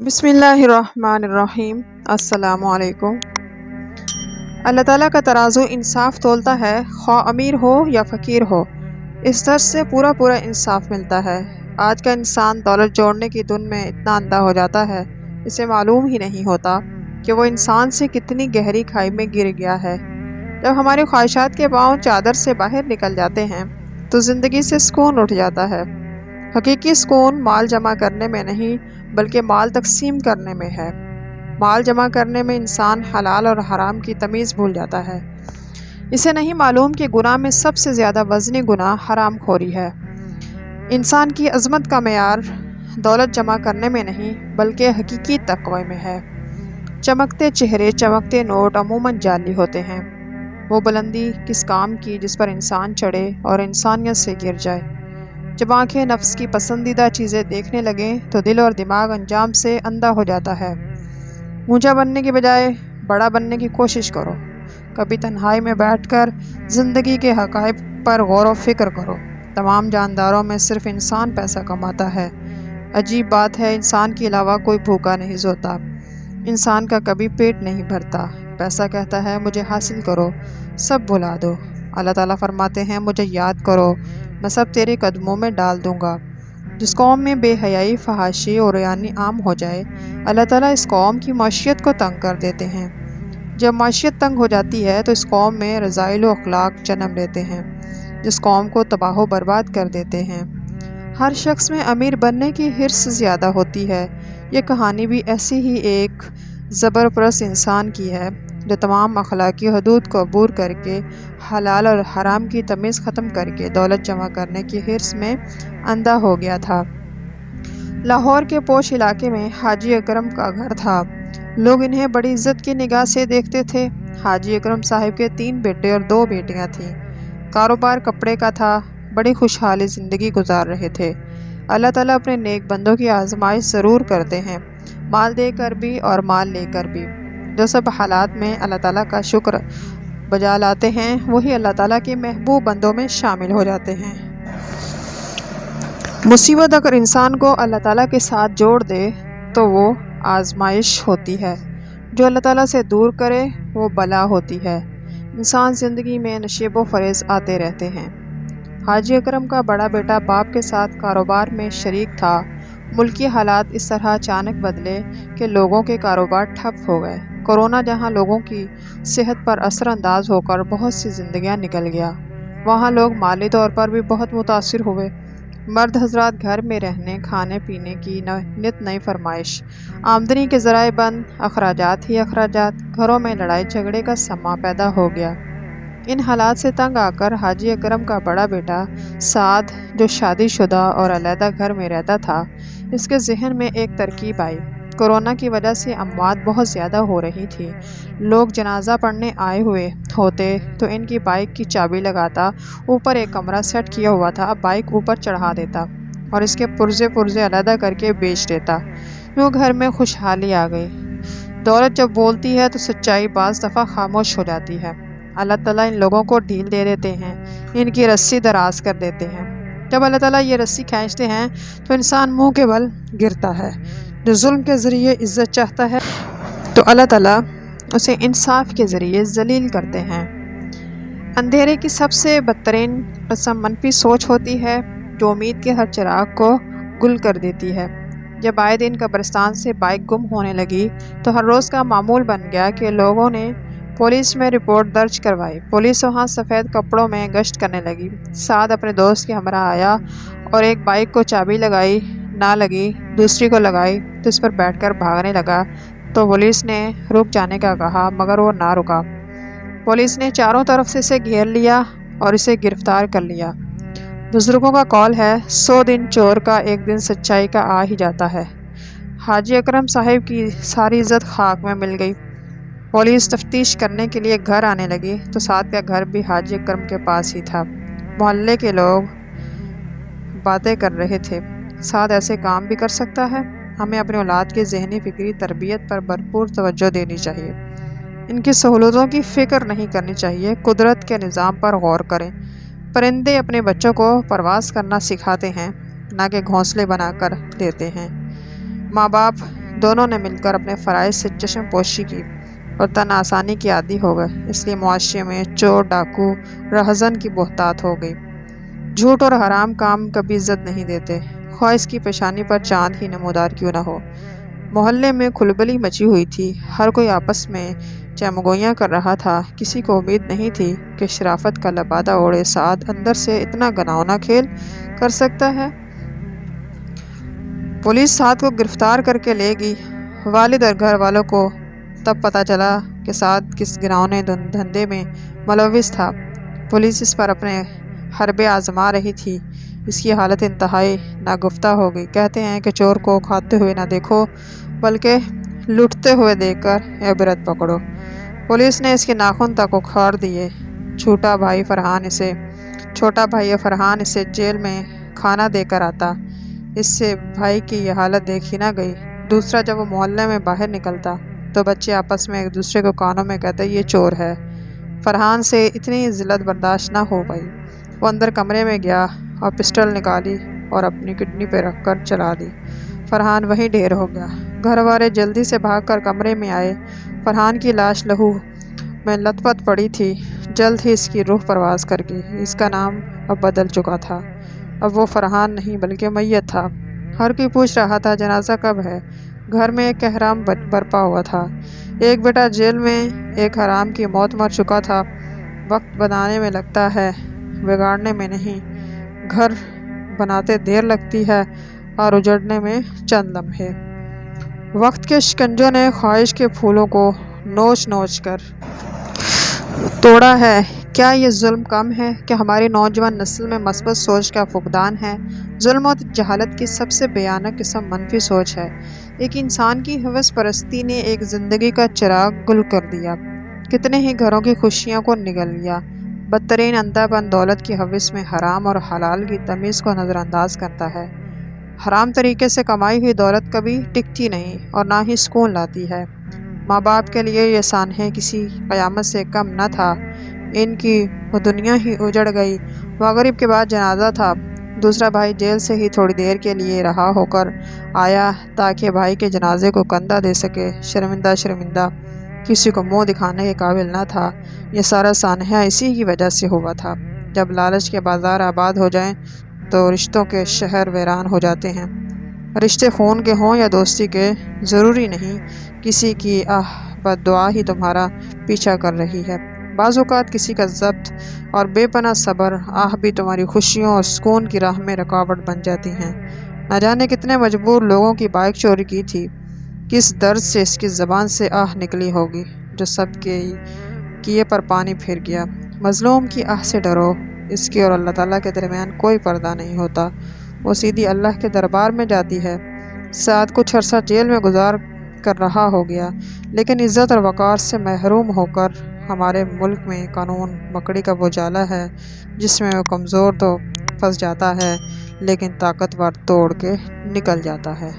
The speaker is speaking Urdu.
بسم اللہ الرحمن الرحیم۔ السلام علیکم۔ اللہ تعالیٰ کا ترازو انصاف تولتا ہے، خواہ امیر ہو یا فقیر ہو، اس درس سے پورا انصاف ملتا ہے۔ آج کا انسان دولت جوڑنے کی دھن میں اتنا اندھا ہو جاتا ہے، اسے معلوم ہی نہیں ہوتا کہ وہ انسان سے کتنی گہری کھائی میں گر گیا ہے۔ جب ہماری خواہشات کے پاؤں چادر سے باہر نکل جاتے ہیں تو زندگی سے سکون اٹھ جاتا ہے۔ حقیقی سکون مال جمع کرنے میں نہیں بلکہ مال تقسیم کرنے میں ہے۔ مال جمع کرنے میں انسان حلال اور حرام کی تمیز بھول جاتا ہے۔ اسے نہیں معلوم کہ گناہ میں سب سے زیادہ وزنی گناہ حرام خوری ہے۔ انسان کی عظمت کا معیار دولت جمع کرنے میں نہیں بلکہ حقیقی تقوی میں ہے۔ چمکتے چہرے، چمکتے نوٹ عموماً جعلی ہوتے ہیں۔ وہ بلندی کس کام کی جس پر انسان چڑھے اور انسانیت سے گر جائے۔ جب آنکھیں نفس کی پسندیدہ چیزیں دیکھنے لگیں تو دل اور دماغ انجام سے اندھا ہو جاتا ہے۔ اونچا بننے کی بجائے بڑا بننے کی کوشش کرو۔ کبھی تنہائی میں بیٹھ کر زندگی کے حقائق پر غور و فکر کرو۔ تمام جانداروں میں صرف انسان پیسہ کماتا ہے۔ عجیب بات ہے، انسان کے علاوہ کوئی بھوکا نہیں سوتا۔ انسان کا کبھی پیٹ نہیں بھرتا۔ پیسہ کہتا ہے مجھے حاصل کرو، سب بھلا دو۔ اللہ تعالیٰ فرماتے ہیں مجھے یاد کرو، میں سب تیرے قدموں میں ڈال دوں گا۔ جس قوم میں بے حیائی، فحاشی اور عریانی عام ہو جائے، اللہ تعالیٰ اس قوم کی معیشت کو تنگ کر دیتے ہیں۔ جب معیشت تنگ ہو جاتی ہے تو اس قوم میں رذائل و اخلاق جنم لیتے ہیں، جس قوم کو تباہ و برباد کر دیتے ہیں۔ ہر شخص میں امیر بننے کی حرص زیادہ ہوتی ہے۔ یہ کہانی بھی ایسی ہی ایک زبرپرست انسان کی ہے جو تمام اخلاقی حدود کو عبور کر کے، حلال اور حرام کی تمیز ختم کر کے دولت جمع کرنے کی حرص میں اندھا ہو گیا تھا۔ لاہور کے پوش علاقے میں حاجی اکرم کا گھر تھا۔ لوگ انہیں بڑی عزت کی نگاہ سے دیکھتے تھے۔ حاجی اکرم صاحب کے 3 بیٹے اور 2 بیٹیاں تھیں۔ کاروبار کپڑے کا تھا۔ بڑی خوشحالی زندگی گزار رہے تھے۔ اللہ تعالیٰ اپنے نیک بندوں کی آزمائش ضرور کرتے ہیں، مال دے کر بھی اور مال لے کر بھی۔ جو سب حالات میں اللہ تعالیٰ کا شکر بجا لاتے ہیں وہی اللہ تعالیٰ کے محبوب بندوں میں شامل ہو جاتے ہیں۔ مصیبت اگر انسان کو اللہ تعالیٰ کے ساتھ جوڑ دے تو وہ آزمائش ہوتی ہے، جو اللہ تعالیٰ سے دور کرے وہ بلا ہوتی ہے۔ انسان زندگی میں نشیب و فریز آتے رہتے ہیں۔ حاجی اکرم کا بڑا بیٹا باپ کے ساتھ کاروبار میں شریک تھا۔ ملکی حالات اس طرح اچانک بدلے کہ لوگوں کے کاروبار ٹھپ ہو گئے۔ کورونا جہاں لوگوں کی صحت پر اثر انداز ہو کر بہت سی زندگیاں نکل گیا، وہاں لوگ مالی طور پر بھی بہت متاثر ہوئے۔ مرد حضرات گھر میں رہنے، کھانے پینے کی نت نئی فرمائش، آمدنی کے ذرائع بند، اخراجات ہی اخراجات، گھروں میں لڑائی جھگڑے کا سماں پیدا ہو گیا۔ ان حالات سے تنگ آ کر حاجی اکرم کا بڑا بیٹا سعد، جو شادی شدہ اور علیحدہ گھر میں رہتا تھا، اس کے ذہن میں ایک ترکیب آئی۔ کورونا کی وجہ سے اموات بہت زیادہ ہو رہی تھی۔ لوگ جنازہ پڑھنے آئے ہوئے ہوتے تو ان کی بائک کی چابی لگاتا، اوپر ایک کمرہ سیٹ کیا ہوا تھا، بائک اوپر چڑھا دیتا اور اس کے پرزے علیحدہ کر کے بیچ دیتا۔ یوں گھر میں خوشحالی آ گئی۔ دولت جب بولتی ہے تو سچائی بعض دفعہ خاموش ہو جاتی ہے۔ اللہ تعالیٰ ان لوگوں کو ڈھیل دے دیتے ہیں، ان کی رسی دراز کر دیتے ہیں۔ جب اللہ تعالیٰ یہ رسی کھینچتے ہیں تو انسان منہ کے بل گرتا ہے۔ جو ظلم کے ذریعے عزت چاہتا ہے تو اللہ تعالیٰ اسے انصاف کے ذریعے ذلیل کرتے ہیں۔ اندھیرے کی سب سے بدترین قسم منفی سوچ ہوتی ہے جو امید کے ہر چراغ کو گل کر دیتی ہے۔ جب آئے دن قبرستان سے بائک گم ہونے لگی تو ہر روز کا معمول بن گیا کہ لوگوں نے پولیس میں رپورٹ درج کروائی۔ پولیس وہاں سفید کپڑوں میں گشت کرنے لگی۔ سعد اپنے دوست کے ہمراہ آیا اور ایک بائک کو چابی لگائی، نہ لگی، دوسری کو لگائی تو اس پر بیٹھ کر بھاگنے لگا تو پولیس نے رک جانے کا کہا مگر وہ نہ رکا۔ پولیس نے چاروں طرف سے اسے گھیر لیا اور اسے گرفتار کر لیا۔ بزرگوں کا قول ہے 100 دن چور کا، ایک دن سچائی کا آ ہی جاتا ہے۔ حاجی اکرم صاحب کی ساری عزت خاک میں مل گئی۔ پولیس تفتیش کرنے کے لیے گھر آنے لگی تو سعد کا گھر بھی حاجی اکرم کے پاس ہی تھا۔ محلے کے لوگ باتیں کر رہے تھے، سعد ایسے کام بھی کر سکتا ہے؟ ہمیں اپنی اولاد کی ذہنی فکری تربیت پر بھرپور توجہ دینی چاہیے۔ ان کی سہولتوں کی فکر نہیں کرنی چاہیے۔ قدرت کے نظام پر غور کریں۔ پرندے اپنے بچوں کو پرواز کرنا سکھاتے ہیں، نہ کہ گھونسلے بنا کر دیتے ہیں۔ ماں باپ دونوں نے مل کر اپنے فرائض سے چشم پوشی کی اور تن آسانی کی عادی ہو گئے، اس لیے معاشرے میں چور، ڈاکو، رہزن کی بہتات ہو گئی۔ جھوٹ اور حرام کام کبھی عزت نہیں دیتے، خواہ اس کی پیشانی پر چاند ہی نمودار کیوں نہ ہو۔ محلے میں کھلبلی مچی ہوئی تھی، ہر کوئی آپس میں چمگوئیاں کر رہا تھا۔ کسی کو امید نہیں تھی کہ شرافت کا لبادہ اوڑھے سعد اندر سے اتنا گھناؤنا کھیل کر سکتا ہے۔ پولیس سعد کو گرفتار کر کے لے گئی۔ والد اور گھر والوں کو تب پتہ چلا کہ سعد کس گھناؤنے دھندے میں ملوث تھا۔ پولیس اس پر اپنے حربے آزما رہی تھی۔ اس کی حالت انتہائی ناگفتہ ہو گئی۔ کہتے ہیں کہ چور کو کھاتے ہوئے نہ دیکھو بلکہ لوٹتے ہوئے دیکھ کر عبرت پکڑو۔ پولیس نے اس کے ناخن تک اکھاڑ دیے۔ چھوٹا بھائی فرحان اسے جیل میں کھانا دے کر آتا۔ اس سے بھائی کی یہ حالت دیکھی نہ گئی۔ دوسرا، جب وہ محلے میں باہر نکلتا تو بچے آپس میں ایک دوسرے کو کانوں میں کہتے یہ چور ہے۔ فرحان سے اتنی ذلت برداشت نہ ہو پائی۔ وہ اندر کمرے میں گیا اور پسٹل نکالی اور اپنی کڈنی پہ رکھ کر چلا دی۔ فرحان وہیں ڈھیر ہو گیا۔ گھر والے جلدی سے بھاگ کر کمرے میں آئے۔ فرحان کی لاش لہو میں لت پت پڑی تھی۔ جلد ہی اس کی روح پرواز کر گئی۔ اس کا نام اب بدل چکا تھا۔ اب وہ فرحان نہیں بلکہ میت تھا۔ ہر کوئی پوچھ رہا تھا جنازہ کب ہے۔ گھر میں ایک احرام برپا ہوا تھا۔ ایک بیٹا جیل میں ایک حرام کی موت مر چکا تھا۔ وقت بنانے میں لگتا ہے، بگاڑنے میں نہیں۔ گھر بناتے دیر لگتی ہے اور اجڑنے میں چند لمحے۔ وقت کے شکنجوں نے خواہش کے پھولوں کو نوچ نوچ کر توڑا ہے۔ کیا یہ ظلم کم ہے کہ ہماری نوجوان نسل میں مثبت سوچ کا فقدان ہے؟ ظلم و جہالت کی سب سے بھیانک قسم منفی سوچ ہے۔ ایک انسان کی ہوس پرستی نے ایک زندگی کا چراغ گل کر دیا، کتنے ہی گھروں کی خوشیوں کو نگل لیا۔ بدترین اندھا پن دولت کی ہوس میں حرام اور حلال کی تمیز کو نظر انداز کرتا ہے۔ حرام طریقے سے کمائی ہوئی دولت کبھی ٹکتی نہیں اور نہ ہی سکون لاتی ہے۔ ماں باپ کے لیے یہ سانحہ کسی قیامت سے کم نہ تھا۔ ان کی وہ دنیا ہی اجڑ گئی۔ مغرب کے بعد جنازہ تھا۔ دوسرا بھائی جیل سے ہی تھوڑی دیر کے لیے رہا ہو کر آیا تاکہ بھائی کے جنازے کو کندھا دے سکے۔ شرمندہ کسی کو منہ دکھانے کے قابل نہ تھا۔ یہ سارا سانحہ اسی کی وجہ سے ہوا تھا۔ جب لالچ کے بازار آباد ہو جائیں تو رشتوں کے شہر ویران ہو جاتے ہیں۔ رشتے خون کے ہوں یا دوستی کے، ضروری نہیں کسی کی بد دعا ہی تمہارا پیچھا کر رہی ہے۔ بعض اوقات کسی کا ضبط اور بے پناہ صبر بھی تمہاری خوشیوں اور سکون کی راہ میں رکاوٹ بن جاتی ہیں۔ نہ جانے کتنے مجبور لوگوں کی بائک چوری کی تھی۔ کس درد سے اس کی زبان سے نکلی ہوگی جو سب کے کیے پر پانی پھر گیا۔ مظلوم کی سے ڈرو، اس کے اور اللہ تعالیٰ کے درمیان کوئی پردہ نہیں ہوتا، وہ سیدھی اللہ کے دربار میں جاتی ہے۔ سعد کچھ عرصہ جیل میں گزار کر رہا ہو گیا، لیکن عزت اور وقار سے محروم ہو کر ہمارے ملک میں قانون مکڑی کا وہ جالا ہے جس میں وہ کمزور تو پھنس جاتا ہے لیکن طاقتور توڑ کے نکل جاتا ہے۔